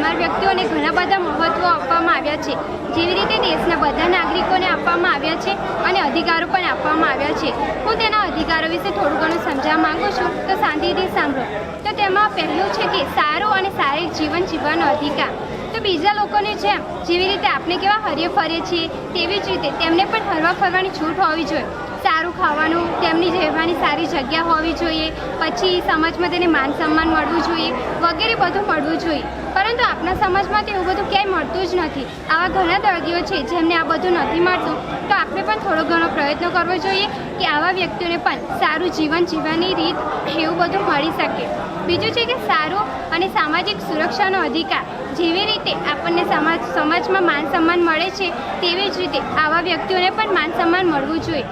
બીમાર વ્યક્તિઓને ઘણા બધા મહત્વ આપવામાં આવ્યા છે, જેવી રીતે દેશના બધા નાગરિકોને આપવામાં આવ્યા છે અને અધિકારો પણ આપવામાં આવ્યા છે. હું તેના અધિકારો વિશે થોડું ઘણું સમજાવવા માંગુ છું, તો શાંતિથી સાંભળો. તો તેમાં પહેલું છે કે સારું અને શારીરિક જીવન જીવવાનો અધિકાર. તો બીજા લોકોની જેમ જેવી રીતે આપણે કેવા હરીએ ફરીએ છીએ તેવી જ રીતે તેમને પણ હરવા ફરવાની છૂટ હોવી જોઈએ. સારું ખાવાનું, તેમની રહેવાની સારી જગ્યા હોવી જોઈએ, પછી સમાજમાં તેને માન સન્માન મળવું જોઈએ, વગેરે બધું મળવું જોઈએ. પરંતુ આપણા સમાજમાં તો એવું બધું ક્યાંય મળતું જ નથી. આવા ઘણા દર્દીઓ છે જેમને આ બધું નથી મળતું, તો આપણે પણ થોડો ઘણો પ્રયત્ન કરવો જોઈએ કે આવા વ્યક્તિઓને પણ સારું જીવન જીવવાની રીત એવું બધું મળી શકે. બીજું છે કે સારો અને સામાજિક સુરક્ષાનો અધિકાર. જેવી રીતે આપણને સમાજમાં માન સન્માન મળે છે તેવી જ રીતે આવા વ્યક્તિઓને પણ માન સન્માન મળવું જોઈએ.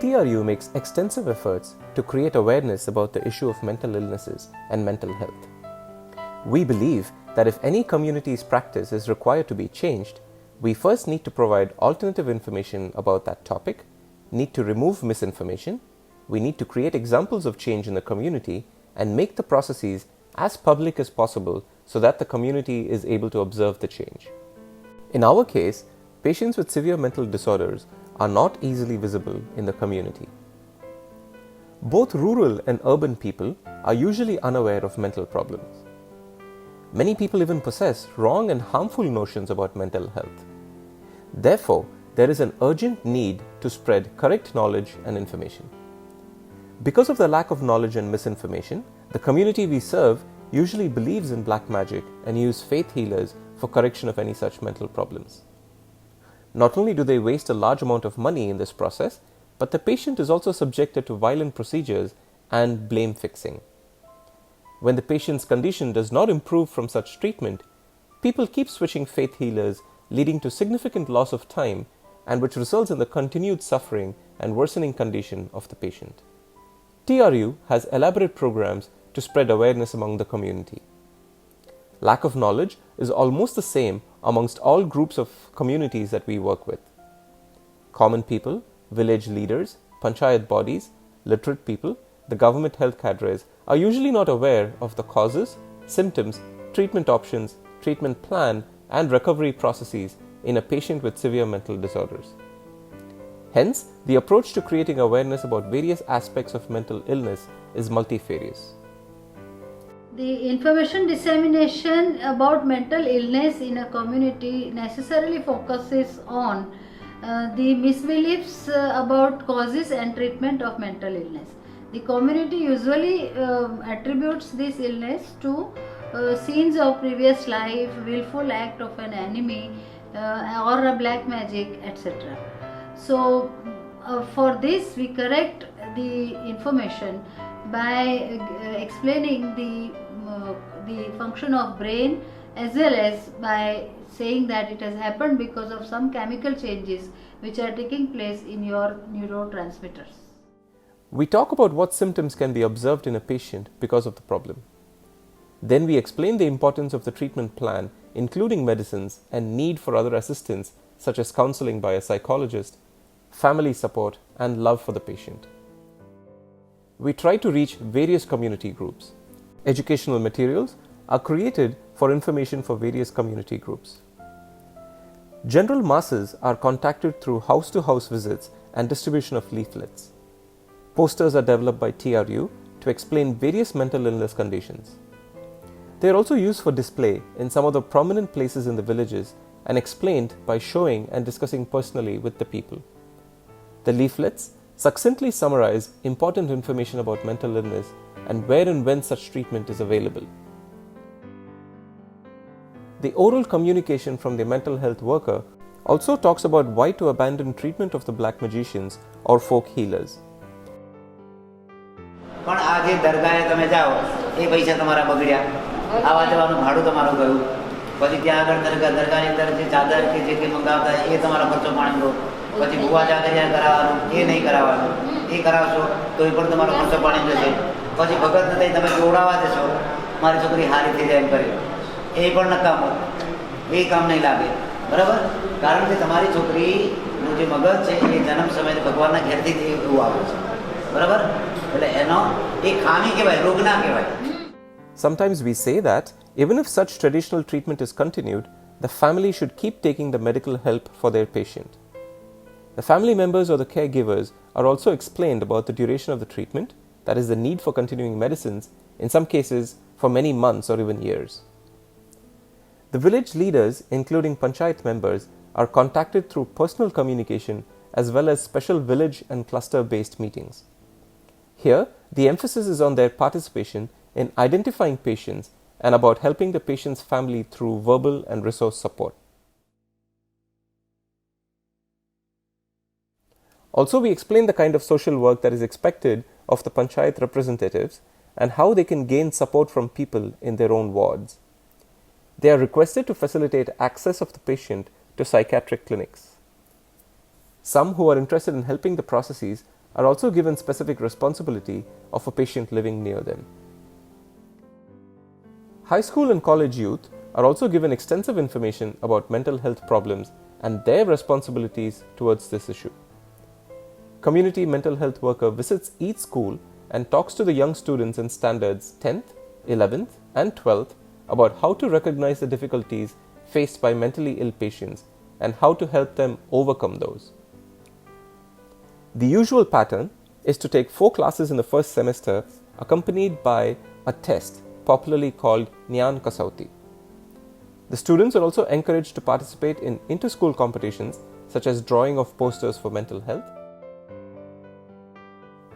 TRU makes extensive efforts to create awareness about the issue of mental illnesses and mental health. We believe that if any community's practice is required to be changed, we first need to provide alternative information about that topic, need to remove misinformation, we need to create examples of change in the community and make the processes as public as possible so that the community is able to observe the change. In our case, patients with severe mental disorders are not easily visible in the community. Both rural and urban people are usually unaware of mental problems. Many people even possess wrong and harmful notions about mental health. Therefore, there is an urgent need to spread correct knowledge and information. Because of the lack of knowledge and misinformation, the community we serve usually believes in black magic and use faith healers for correction of any such mental problems. Not only do they waste a large amount of money in this process, but the patient is also subjected to violent procedures and blame fixing. When the patient's condition does not improve from such treatment, people keep switching faith healers, leading to significant loss of time and which results in the continued suffering and worsening condition of the patient. TRU has elaborate programs to spread awareness among the community. Lack of knowledge is almost the same amongst all groups of communities that we work with. Common people, village leaders, Panchayat bodies, literate people, the government health cadres are usually not aware of the causes, symptoms, treatment options, treatment plan, and recovery processes in a patient with severe mental disorders. Hence, the approach to creating awareness about various aspects of mental illness is multifarious. The information dissemination about mental illness in a community necessarily focuses on the misbeliefs about causes and treatment of mental illness. The community usually attributes this illness to scenes of previous life, willful act of an enemy, or a black magic, etc. So, for this we correct the information by explaining the function of brain, as well as by saying that it has happened because of some chemical changes which are taking place in your neurotransmitters. We talk about what symptoms can be observed in a patient because of the problem. Then we explain the importance of the treatment plan, including medicines and need for other assistance such as counseling by a psychologist, family support, and love for the patient. We try to reach various community groups. Educational materials are created for information for various community groups. General masses are contacted through house-to-house visits and distribution of leaflets. Posters are developed by TRU to explain various mental illness conditions. They are also used for display in some of the prominent places in the villages and explained by showing and discussing personally with the people. The leaflets succinctly summarize important information about mental illness and where and when such treatment is available. The oral communication from the mental health worker also talks about why to abandon treatment of the black magicians or folk healers. પણ આ જે દરગાહે તમે જાઓ એ પૈસા તમારા બગડ્યા, આવા જવાનું ભાડું તમારું ગયું, પછી ત્યાં આગળ દરગાહની અંદર જે ચાદર કે જે કંઈ મંગાવતા એ તમારો ખર્ચો પાણીનો, પછી ભૂવા જાગરિયા કરાવવાનું એ નહીં કરાવવાનું, એ કરાવશો તો એ પણ તમારો ખર્ચો પાણી જશે. પછી ભગત નથી તમે જોડાવા જશો, મારી છોકરી હારી થઈ જાય એમ કરે, એ પણ નકામો, એ કામ નહીં લાગે, બરાબર? કારણ કે તમારી છોકરીનું જે મગજ છે એ જન્મ સમયે ભગવાનના ઘેરથી એવું આવે છે, બરાબર? એટલે એનો એ ખામી કહેવાય, રોગ ના કહેવાય. Sometimes we say that Even if such traditional treatment is continued, the family should keep taking the medical help for their patient. The family members or the caregivers are also explained about the duration of the treatment, that is, the need for continuing medicines, in some cases for many months or even years. The village leaders, including Panchayat members, are contacted through personal communication as well as special village and cluster-based meetings. Here, the emphasis is on their participation in identifying patients and about helping the patient's family through verbal and resource support. Also, we explain the kind of social work that is expected of the Panchayat representatives and how they can gain support from people in their own wards. They are requested to facilitate access of the patient to psychiatric clinics. Some who are interested in helping the processes are also given specific responsibility of a patient living near them. High school and college youth are also given extensive information about mental health problems and their responsibilities towards this issue. Community mental health worker visits each school and talks to the young students in standards 10th, 11th and 12th about how to recognize the difficulties faced by mentally ill patients and how to help them overcome those. The usual pattern is to take 4 classes in the first semester accompanied by a test popularly called Nyan Kasauti. The students are also encouraged to participate in inter-school competitions such as drawing of posters for mental health,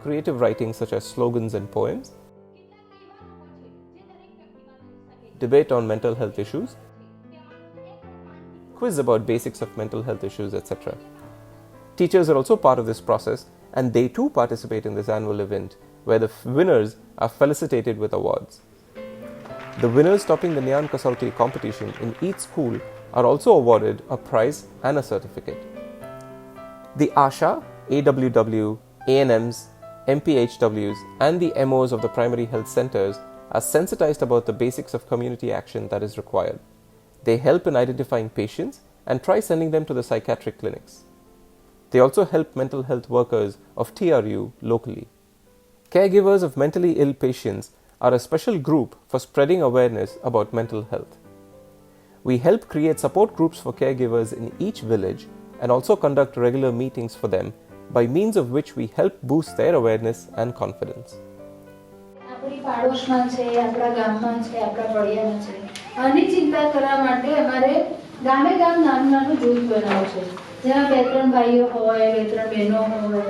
creative writing such as slogans and poems, debate on mental health issues, quiz about basics of mental health issues, etc. Teachers are also part of this process and they too participate in this annual event where the winners are felicitated with awards. The winners topping the Nyan Kasauti competition in each school are also awarded a prize and a certificate. The ASHA, AWW, ANMs, MPHWs and the MOs of the primary health centers are sensitized about the basics of community action that is required. They help in identifying patients and try sending them to the psychiatric clinics. They also help mental health workers of TRU locally. Caregivers of mentally ill patients are a special group for spreading awareness about mental health. We help create support groups for caregivers in each village and also conduct regular meetings for them, by means of which we help boost their awareness and confidence. આપણી પાડોશમાં છે, આપણા ગામમાં છે, આપણા ફળિયામાં છે. આની ચિંતા કરવા માટે અમારે ગામે ગામ નાનું નાનું જૂથ બનાવ્યું છે. જેમાં 2-3 ભાઈઓ હોય, 2-3 બહેનો હોય,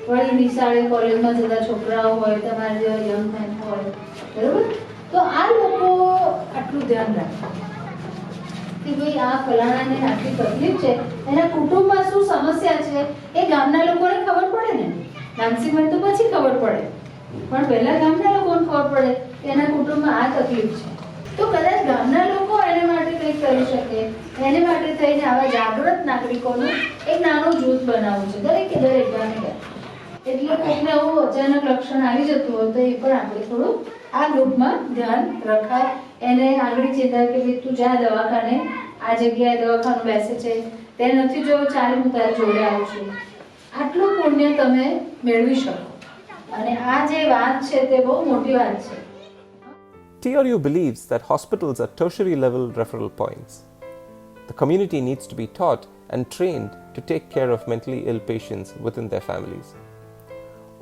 વળી નિશાળે કોલેજમાં જતા છોકરાઓ હોય, તમારા જેવા યંગ મેન હોય, બરાબર? તો આ લોકો આટલું ધ્યાન રાખે કે ભાઈ આ ફલાણાને આટલી તકલીફ છે, એના કુટુંબમાં શું સમસ્યા છે એ ગામના લોકોને ખબર પડે ને. નાનસીમાં તો પછી ખબર પડે, પણ પહેલા ગામના લોકોને ખબર પડે કે એના કુટુંબમાં આ તકલીફ છે. તો કદાચ ગામના લોકો એને માટે કંઈક કરી શકે. એને માટે થઈને આવા જાગૃત નાગરિકોનું એક નાનું જૂથ બનાવવું છે દરેકે દરેક ગામે. એટલે કોઈને આવું અચાનક લક્ષણ આવી જતું હોય તો એ પણ આપણે થોડું આ ગ્રુપમાં ધ્યાન રખાય. એને આગળ ચિંતા કે ભાઈ તું જા દવાખાને, આ જગ્યાએ દવાખાનું બેસે છે, તે નથી જો ચાલે હું તારી જોડે આવું છું. આટલું પુણ્ય તમે મેળવી શકો. અને આ જે વાત છે તે બહુ મોટી વાત છે. TRU believes that hospitals are tertiary level referral points. The community needs to be taught and trained to take care of mentally ill patients within their families.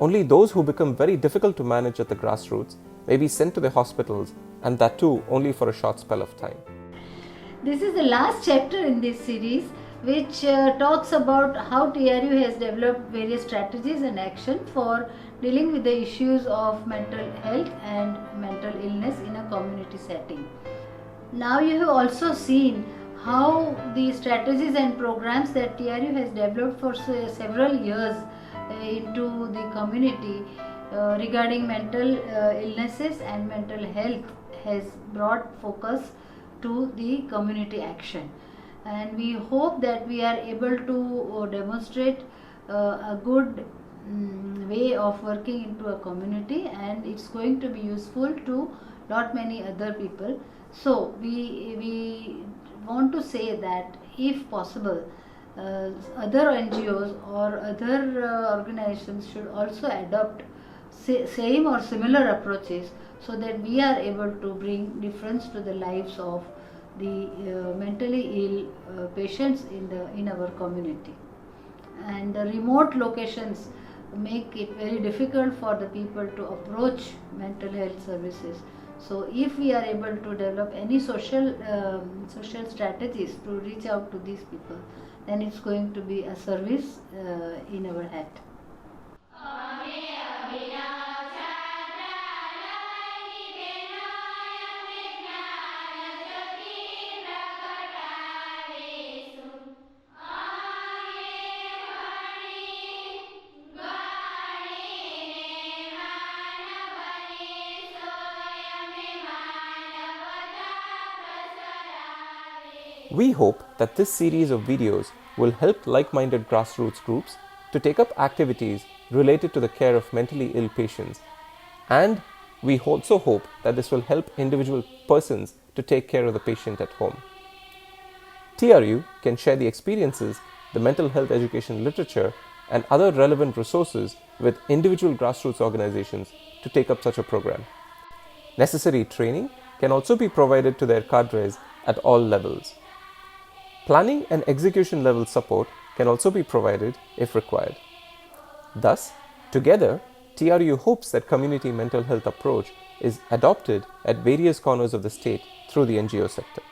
Only those who become very difficult to manage at the grassroots may be sent to the hospitals, and that too only for a short spell of time. This is the last chapter in this series, which talks about how TRU has developed various strategies and action for dealing with the issues of mental health and mental illness in a community setting. Now you have also seen how the strategies and programs that TRU has developed for several years into the community regarding mental illnesses and mental health has brought focus to the community action, and we hope that we are able to demonstrate a good way of working into a community, and it's going to be useful to not many other people. So we want to say that if possible, other NGOs or other organizations should also adopt same or similar approaches, so that we are able to bring difference to the lives of the mentally ill patients in our community. And the remote locations make it very difficult for the people to approach mental health services. So if we are able to develop any social strategies to reach out to these people, then it's going to be a service in our hand. We hope that this series of videos will help like-minded grassroots groups to take up activities related to the care of mentally ill patients, and we also hope that this will help individual persons to take care of the patient at home. TRU can share the experiences, the mental health education literature, and other relevant resources with individual grassroots organizations to take up such a program. Necessary training can also be provided to their cadres at all levels. Planning and execution level support can also be provided if required. Thus, together, TRU hopes that community mental health approach is adopted at various corners of the state through the NGO sector.